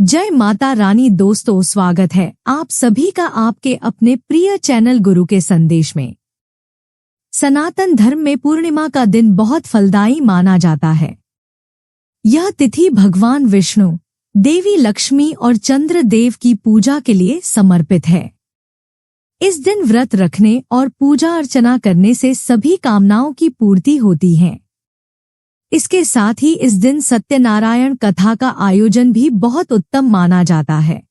जय माता रानी। दोस्तों, स्वागत है आप सभी का आपके अपने प्रिय चैनल गुरु के संदेश में। सनातन धर्म में पूर्णिमा का दिन बहुत फलदायी माना जाता है। यह तिथि भगवान विष्णु, देवी लक्ष्मी और चंद्र देव की पूजा के लिए समर्पित है। इस दिन व्रत रखने और पूजा अर्चना करने से सभी कामनाओं की पूर्ति होती है। इसके साथ ही इस दिन सत्यनारायण कथा का आयोजन भी बहुत उत्तम माना जाता है।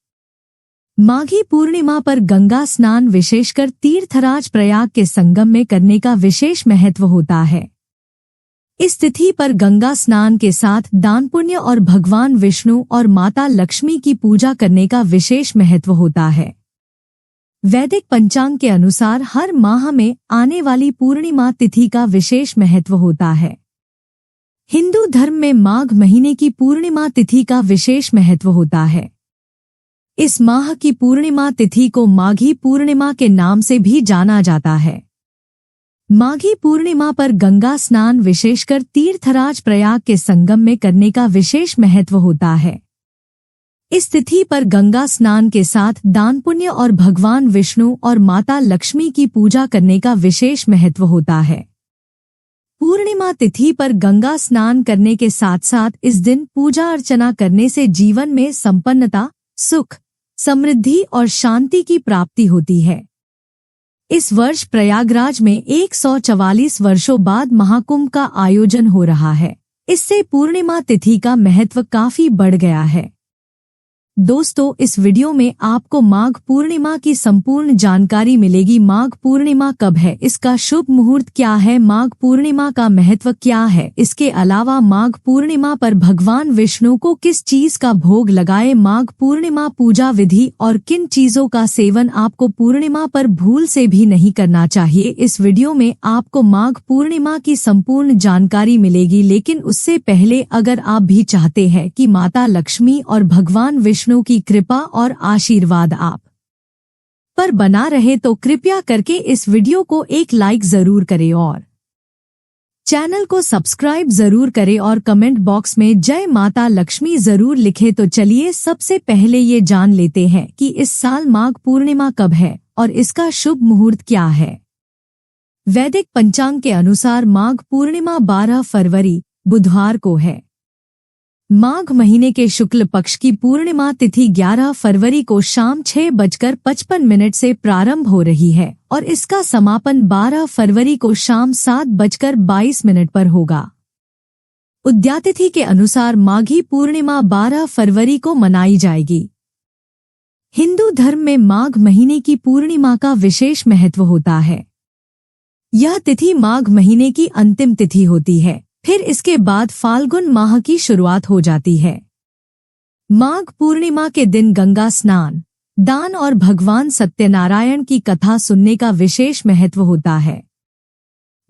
माघी पूर्णिमा पर गंगा स्नान विशेषकर तीर्थराज प्रयाग के संगम में करने का विशेष महत्व होता है। इस तिथि पर गंगा स्नान के साथ दान पुण्य और भगवान विष्णु और माता लक्ष्मी की पूजा करने का विशेष महत्व होता है। वैदिक पंचांग के अनुसार हर माह में आने वाली पूर्णिमा तिथि का विशेष महत्व होता है। हिंदू धर्म में माघ महीने की पूर्णिमा तिथि का विशेष महत्व होता है। इस माह की पूर्णिमा तिथि को माघी पूर्णिमा के नाम से भी जाना जाता है। माघी पूर्णिमा पर गंगा स्नान विशेषकर तीर्थराज प्रयाग के संगम में करने का विशेष महत्व होता है। इस तिथि पर गंगा स्नान के साथ दान पुण्य और भगवान विष्णु और माता लक्ष्मी की पूजा करने का विशेष महत्व होता है। पूर्णिमा तिथि पर गंगा स्नान करने के साथ साथ इस दिन पूजा अर्चना करने से जीवन में संपन्नता, सुख, समृद्धि और शांति की प्राप्ति होती है। इस वर्ष प्रयागराज में 144 वर्षों बाद महाकुंभ का आयोजन हो रहा है। इससे पूर्णिमा तिथि का महत्व काफी बढ़ गया है। दोस्तों, इस वीडियो में आपको माघ पूर्णिमा की संपूर्ण जानकारी मिलेगी। माघ पूर्णिमा कब है, इसका शुभ मुहूर्त क्या है, माघ पूर्णिमा का महत्व क्या है, इसके अलावा माघ पूर्णिमा पर भगवान विष्णु को किस चीज का भोग लगाए, माघ पूर्णिमा पूजा विधि और किन चीजों का सेवन आपको पूर्णिमा पर भूल से भी नहीं करना चाहिए। इस वीडियो में आपको माघ पूर्णिमा की संपूर्ण जानकारी मिलेगी। लेकिन उससे पहले अगर आप भी चाहते हैं कि माता लक्ष्मी और भगवान विष्णु की कृपा और आशीर्वाद आप पर बना रहे तो कृपया करके इस वीडियो को एक लाइक जरूर करें और चैनल को सब्सक्राइब जरूर करें और कमेंट बॉक्स में जय माता लक्ष्मी जरूर लिखें। तो चलिए सबसे पहले ये जान लेते हैं कि इस साल माघ पूर्णिमा कब है और इसका शुभ मुहूर्त क्या है। वैदिक पंचांग के अनुसार माघ पूर्णिमा 12 फरवरी बुधवार को है। माघ महीने के शुक्ल पक्ष की पूर्णिमा तिथि 11 फरवरी को शाम 6:55 से प्रारंभ हो रही है और इसका समापन 12 फरवरी को शाम 7:22 पर होगा। उद्यातिथि के अनुसार माघी पूर्णिमा 12 फरवरी को मनाई जाएगी। हिंदू धर्म में माघ महीने की पूर्णिमा का विशेष महत्व होता है। यह तिथि माघ महीने की अंतिम तिथि होती है। फिर इसके बाद फाल्गुन माह की शुरुआत हो जाती है। माघ पूर्णिमा के दिन गंगा स्नान, दान और भगवान सत्यनारायण की कथा सुनने का विशेष महत्व होता है।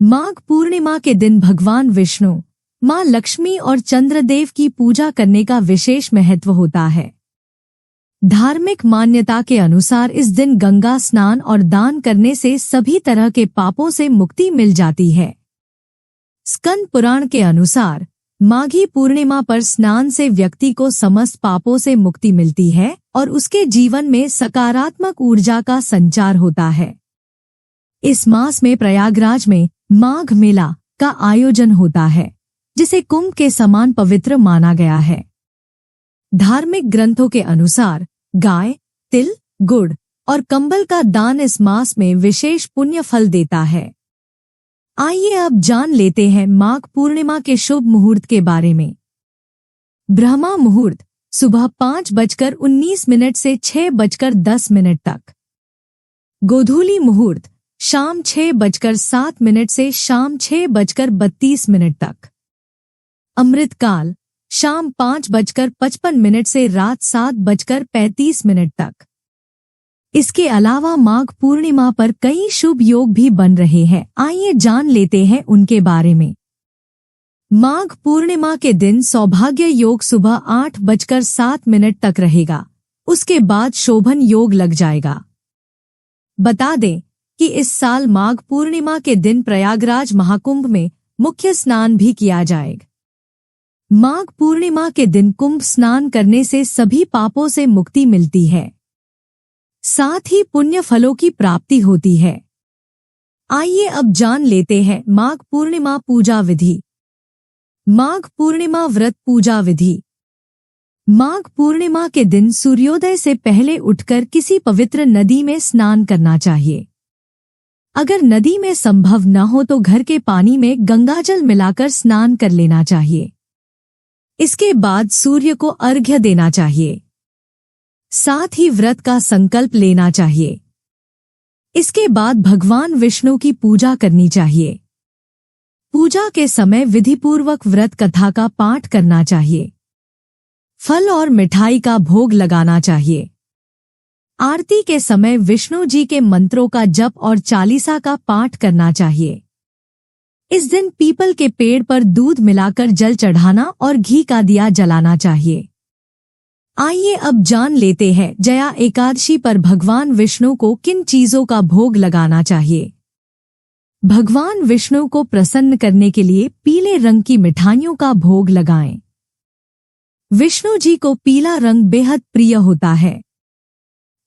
माघ पूर्णिमा के दिन भगवान विष्णु, मां लक्ष्मी और चंद्रदेव की पूजा करने का विशेष महत्व होता है। धार्मिक मान्यता के अनुसार इस दिन गंगा स्नान और दान करने से सभी तरह के पापों से मुक्ति मिल जाती है। स्कंद पुराण के अनुसार माघी पूर्णिमा पर स्नान से व्यक्ति को समस्त पापों से मुक्ति मिलती है और उसके जीवन में सकारात्मक ऊर्जा का संचार होता है। इस मास में प्रयागराज में माघ मेला का आयोजन होता है, जिसे कुंभ के समान पवित्र माना गया है। धार्मिक ग्रंथों के अनुसार गाय, तिल, गुड़ और कंबल का दान इस मास में विशेष पुण्य फल देता है। आइए अब जान लेते हैं माघ पूर्णिमा के शुभ मुहूर्त के बारे में। ब्रह्मा मुहूर्त सुबह 5:19 से 6:10 तक। गोधूली मुहूर्त शाम 6:07 से शाम 6:32 तक। अमृतकाल शाम 5:55 से रात 7:35 तक। इसके अलावा माघ पूर्णिमा पर कई शुभ योग भी बन रहे हैं। आइए जान लेते हैं उनके बारे में। माघ पूर्णिमा के दिन सौभाग्य योग सुबह 8:07 तक रहेगा। उसके बाद शोभन योग लग जाएगा। बता दें कि इस साल माघ पूर्णिमा के दिन प्रयागराज महाकुंभ में मुख्य स्नान भी किया जाएगा। माघ पूर्णिमा के दिन कुंभ स्नान करने से सभी पापों से मुक्ति मिलती है, साथ ही पुण्य फलों की प्राप्ति होती है। आइए अब जान लेते हैं माघ पूर्णिमा पूजा विधि। माघ पूर्णिमा व्रत पूजा विधि। माघ पूर्णिमा के दिन सूर्योदय से पहले उठकर किसी पवित्र नदी में स्नान करना चाहिए। अगर नदी में संभव न हो तो घर के पानी में गंगाजल मिलाकर स्नान कर लेना चाहिए। इसके बाद सूर्य को अर्घ्य देना चाहिए, साथ ही व्रत का संकल्प लेना चाहिए। इसके बाद भगवान विष्णु की पूजा करनी चाहिए। पूजा के समय विधिपूर्वक व्रत कथा का पाठ करना चाहिए। फल और मिठाई का भोग लगाना चाहिए। आरती के समय विष्णु जी के मंत्रों का जप और चालीसा का पाठ करना चाहिए। इस दिन पीपल के पेड़ पर दूध मिलाकर जल चढ़ाना और घी का दिया जलाना चाहिए। आइए अब जान लेते हैं जया एकादशी पर भगवान विष्णु को किन चीजों का भोग लगाना चाहिए। भगवान विष्णु को प्रसन्न करने के लिए पीले रंग की मिठाइयों का भोग लगाएं। विष्णु जी को पीला रंग बेहद प्रिय होता है।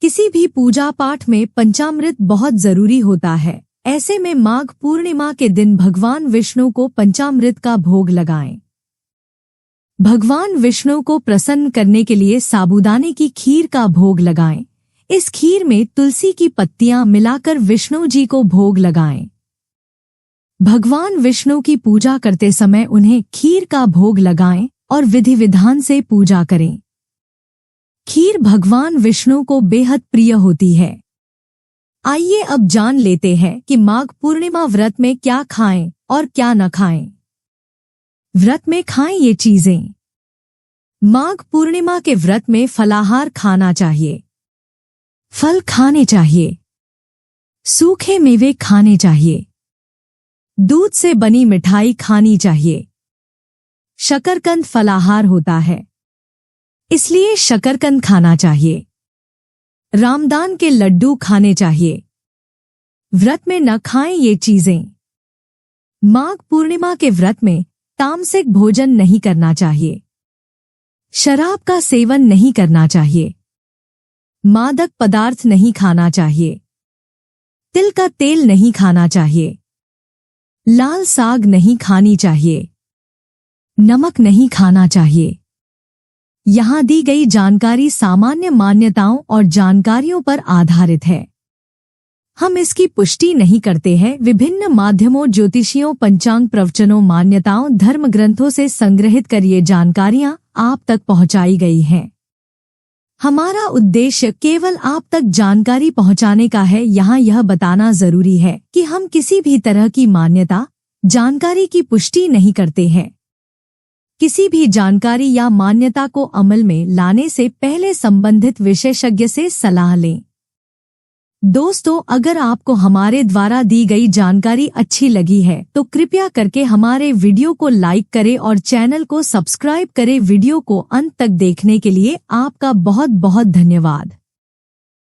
किसी भी पूजा पाठ में पंचामृत बहुत जरूरी होता है। ऐसे में माघ पूर्णिमा के दिन भगवान विष्णु को पंचामृत का भोग लगाएं। भगवान विष्णु को प्रसन्न करने के लिए साबूदाने की खीर का भोग लगाएं। इस खीर में तुलसी की पत्तियां मिलाकर विष्णु जी को भोग लगाएं। भगवान विष्णु की पूजा करते समय उन्हें खीर का भोग लगाएं और विधि विधान से पूजा करें। खीर भगवान विष्णु को बेहद प्रिय होती है। आइए अब जान लेते हैं कि माघ पूर्णिमा व्रत में क्या खाएं और क्या न खाएं। व्रत में खाएं ये चीजें। माघ पूर्णिमा के व्रत में फलाहार खाना चाहिए, फल खाने चाहिए, सूखे मेवे खाने चाहिए, दूध से बनी मिठाई खानी चाहिए। शकरकंद फलाहार होता है, इसलिए शकरकंद खाना चाहिए। रामदान के लड्डू खाने चाहिए। व्रत में न खाएं ये चीजें। माघ पूर्णिमा के व्रत में तामसिक भोजन नहीं करना चाहिए। शराब का सेवन नहीं करना चाहिए। मादक पदार्थ नहीं खाना चाहिए। तिल का तेल नहीं खाना चाहिए। लाल साग नहीं खानी चाहिए। नमक नहीं खाना चाहिए। यहाँ दी गई जानकारी सामान्य मान्यताओं और जानकारियों पर आधारित है। हम इसकी पुष्टि नहीं करते हैं। विभिन्न माध्यमों, ज्योतिषियों, पंचांग प्रवचनों, मान्यताओं, धर्म ग्रंथों से संग्रहित कर ये जानकारियां आप तक पहुंचाई गई हैं। हमारा उद्देश्य केवल आप तक जानकारी पहुंचाने का है। यहाँ यह बताना जरूरी है कि हम किसी भी तरह की मान्यता, जानकारी की पुष्टि नहीं करते हैं। किसी भी जानकारी या मान्यता को अमल में लाने से पहले संबंधित विशेषज्ञ से सलाह लें। दोस्तों, अगर आपको हमारे द्वारा दी गई जानकारी अच्छी लगी है तो कृपया करके हमारे वीडियो को लाइक करें और चैनल को सब्सक्राइब करें। वीडियो को अंत तक देखने के लिए आपका बहुत बहुत धन्यवाद।